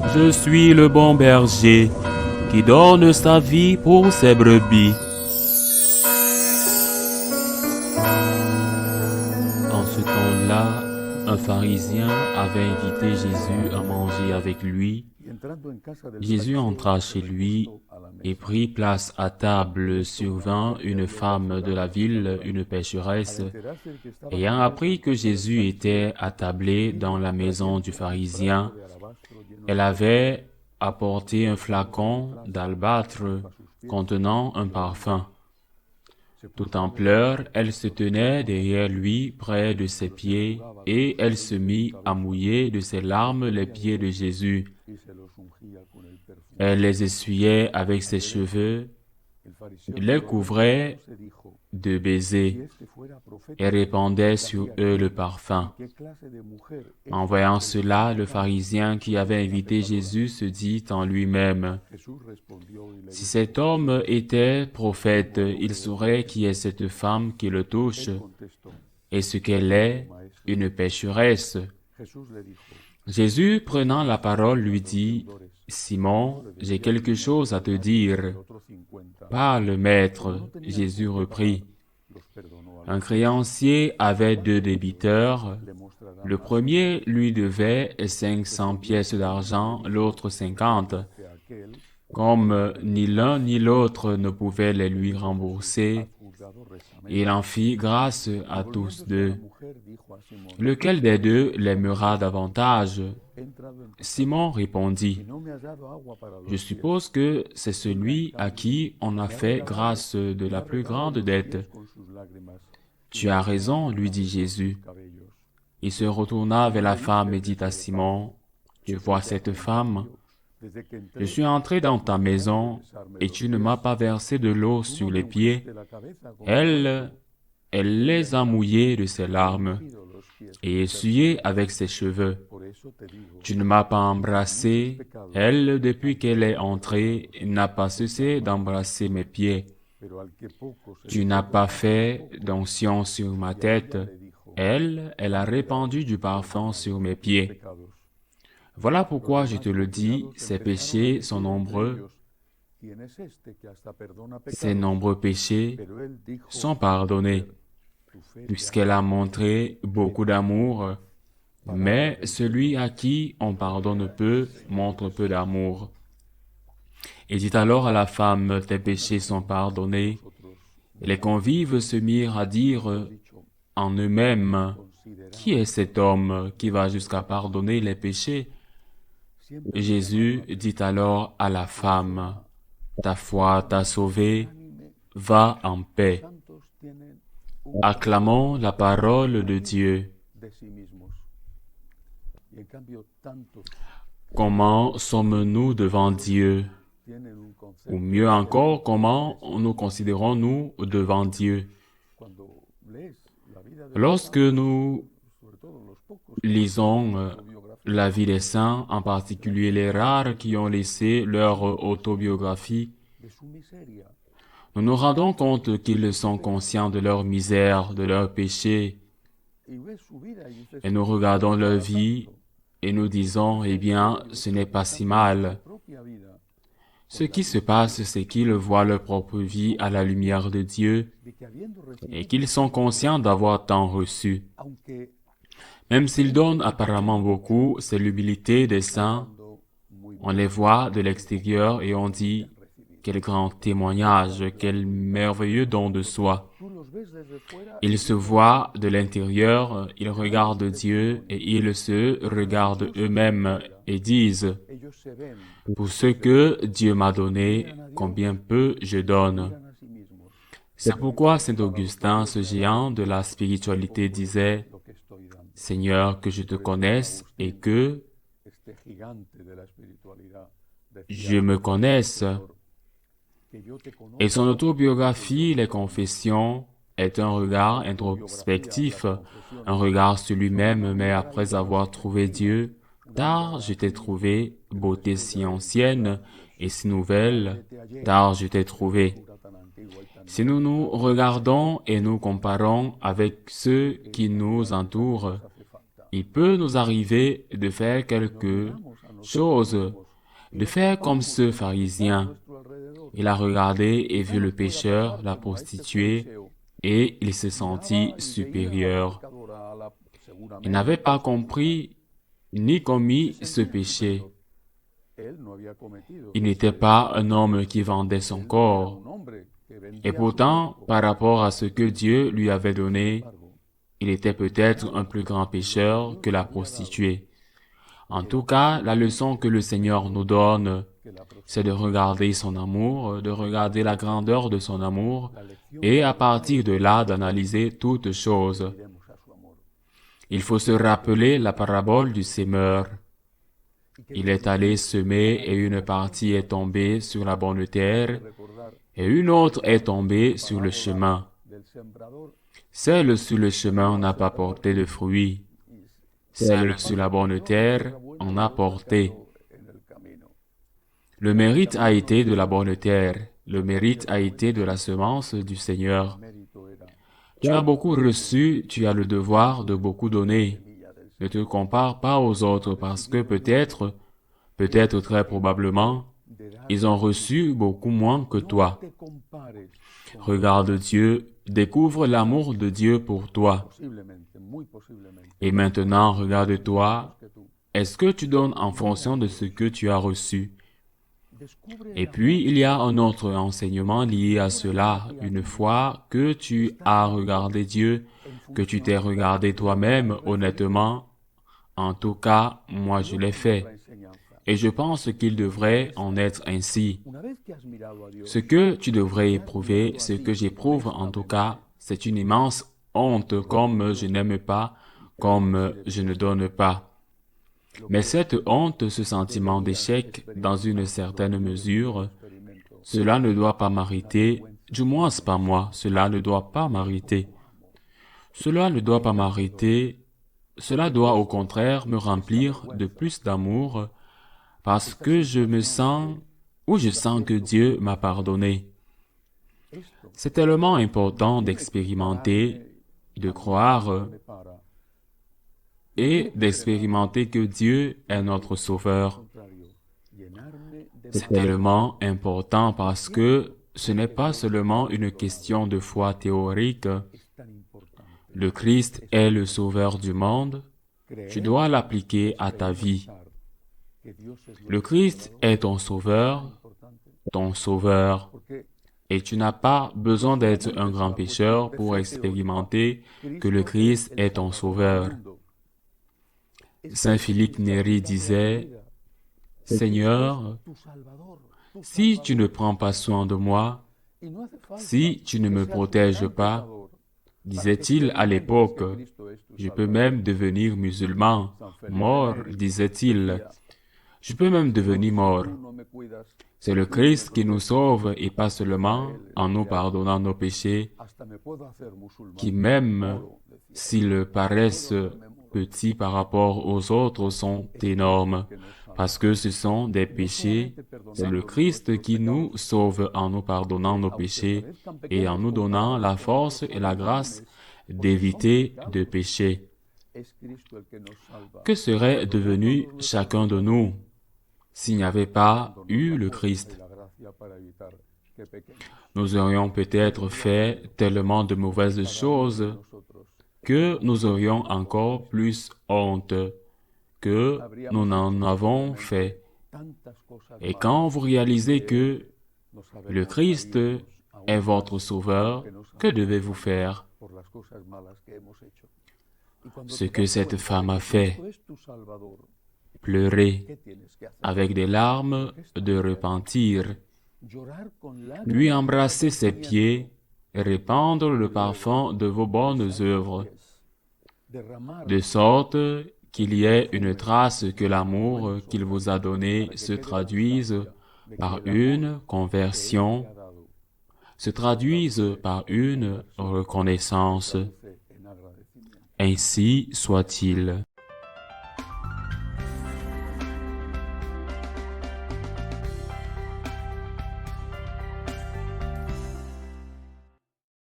Je suis le bon berger qui donne sa vie pour ses brebis. En ce temps-là, un pharisien avait invité Jésus à manger avec lui. Jésus entra chez lui et prit place à table. Survint une femme de la ville, une pécheresse. Ayant appris que Jésus était attablé dans la maison du pharisien, elle avait apporté un flacon d'albâtre contenant un parfum. Tout en pleurs, elle se tenait derrière lui près de ses pieds, et elle se mit à mouiller de ses larmes les pieds de Jésus. Elle les essuyait avec ses cheveux, les couvrait de baisers et répandait sur eux le parfum. En voyant cela, le pharisien qui avait invité Jésus se dit en lui-même: si cet homme était prophète, il saurait qui est cette femme qui le touche et ce qu'elle est, une pécheresse. Jésus, prenant la parole, lui dit: Simon, j'ai quelque chose à te dire. Parle, maître. Jésus reprit: un créancier avait 2 débiteurs. Le premier lui devait 500 pièces d'argent, l'autre 50. Comme ni l'un ni l'autre ne pouvaient les lui rembourser, il en fit grâce à tous 2. Lequel des 2 l'aimera davantage? Simon répondit: je suppose que c'est celui à qui on a fait grâce de la plus grande dette. Tu as raison, lui dit Jésus. Il se retourna vers la femme et dit à Simon: tu vois cette femme? Je suis entré dans ta maison et tu ne m'as pas versé de l'eau sur les pieds. Elle les a mouillés de ses larmes et essuyés avec ses cheveux. Tu ne m'as pas embrassé. Elle, depuis qu'elle est entrée, n'a pas cessé d'embrasser mes pieds. Tu n'as pas fait d'onction sur ma tête. Elle a répandu du parfum sur mes pieds. Voilà pourquoi je te le dis, ses péchés sont nombreux. Ses nombreux péchés sont pardonnés, puisqu'elle a montré beaucoup d'amour. Mais celui à qui on pardonne peu montre peu d'amour. Il dit alors à la femme: tes péchés sont pardonnés. Et les convives se mirent à dire en eux-mêmes: qui est cet homme qui va jusqu'à pardonner les péchés? Jésus dit alors à la femme: ta foi t'a sauvée, va en paix. Acclamons la parole de Dieu. Comment sommes-nous devant Dieu? Ou mieux encore, comment nous considérons-nous devant Dieu? Lorsque nous lisons la vie des saints, en particulier les rares qui ont laissé leur autobiographie, nous nous rendons compte qu'ils sont conscients de leur misère, de leur péché, et nous regardons leur vie et nous disons: eh bien, ce n'est pas si mal. Ce qui se passe, c'est qu'ils voient leur propre vie à la lumière de Dieu et qu'ils sont conscients d'avoir tant reçu. Même s'ils donnent apparemment beaucoup, c'est l'humilité des saints. On les voit de l'extérieur et on dit: quel grand témoignage, quel merveilleux don de soi. Ils se voient de l'intérieur, ils regardent Dieu et ils se regardent eux-mêmes et disent: pour ce que Dieu m'a donné, combien peu je donne. C'est pourquoi saint Augustin, ce géant de la spiritualité, disait: Seigneur, que je te connaisse et que je me connaisse. Et son autobiographie, les Confessions, est un regard introspectif, un regard sur lui-même, mais après avoir trouvé Dieu, tard je t'ai trouvé, beauté si ancienne et si nouvelle, tard je t'ai trouvé. Si nous nous regardons et nous comparons avec ceux qui nous entourent, il peut nous arriver de faire quelques chose de faire comme ce pharisien. Il a regardé et vu le pécheur, la prostituée, et il se sentit supérieur. Il n'avait pas compris ni commis ce péché. Il n'était pas un homme qui vendait son corps. Et pourtant, par rapport à ce que Dieu lui avait donné, il était peut-être un plus grand pécheur que la prostituée. En tout cas, la leçon que le Seigneur nous donne, c'est de regarder son amour, de regarder la grandeur de son amour, et à partir de là, d'analyser toutes choses. Il faut se rappeler la parabole du semeur. Il est allé semer et une partie est tombée sur la bonne terre, et une autre est tombée sur le chemin. Celle sur le chemin n'a pas porté de fruits. Celle sur la bonne terre en a porté. Le mérite a été de la bonne terre. Le mérite a été de la semence du Seigneur. Tu as beaucoup reçu, tu as le devoir de beaucoup donner. Ne te compare pas aux autres parce que peut-être très probablement, ils ont reçu beaucoup moins que toi. Regarde Dieu, découvre l'amour de Dieu pour toi. Et maintenant, regarde-toi, est-ce que tu donnes en fonction de ce que tu as reçu? Et puis, il y a un autre enseignement lié à cela. Une fois que tu as regardé Dieu, que tu t'es regardé toi-même honnêtement, en tout cas, moi je l'ai fait. Et je pense qu'il devrait en être ainsi. Ce que tu devrais éprouver, ce que j'éprouve en tout cas, c'est une immense honte comme je n'aime pas, comme je ne donne pas. Mais cette honte, ce sentiment d'échec, dans une certaine mesure, cela ne doit pas m'arrêter, du moins c'est pas moi, cela ne doit pas m'arrêter. Cela ne doit pas m'arrêter, cela doit au contraire me remplir de plus d'amour, parce que je sens que Dieu m'a pardonné. C'est tellement important d'expérimenter, de croire et d'expérimenter que Dieu est notre Sauveur. C'est tellement important parce que ce n'est pas seulement une question de foi théorique. Le Christ est le Sauveur du monde. Tu dois l'appliquer à ta vie. Le Christ est ton Sauveur, et tu n'as pas besoin d'être un grand pécheur pour expérimenter que le Christ est ton Sauveur. Saint Philippe Néri disait, « Seigneur, si tu ne prends pas soin de moi, si tu ne me protèges pas, disait-il à l'époque, je peux même devenir musulman, mort, disait-il, je peux même devenir mort. C'est le Christ qui nous sauve et pas seulement en nous pardonnant nos péchés, qui même s'ils paraissent petits par rapport aux autres sont énormes, parce que ce sont des péchés. C'est le Christ qui nous sauve en nous pardonnant nos péchés et en nous donnant la force et la grâce d'éviter de pécher. Que serait devenu chacun de nous s'il n'y avait pas eu le Christ? Nous aurions peut-être fait tellement de mauvaises choses que nous aurions encore plus honte que nous n'en avons fait. Et quand vous réalisez que le Christ est votre Sauveur, que devez-vous faire? Ce que cette femme a fait, pleurer avec des larmes de repentir, lui embrasser ses pieds, répandre le parfum de vos bonnes œuvres, de sorte qu'il y ait une trace que l'amour qu'il vous a donné se traduise par une conversion, se traduise par une reconnaissance. Ainsi soit-il.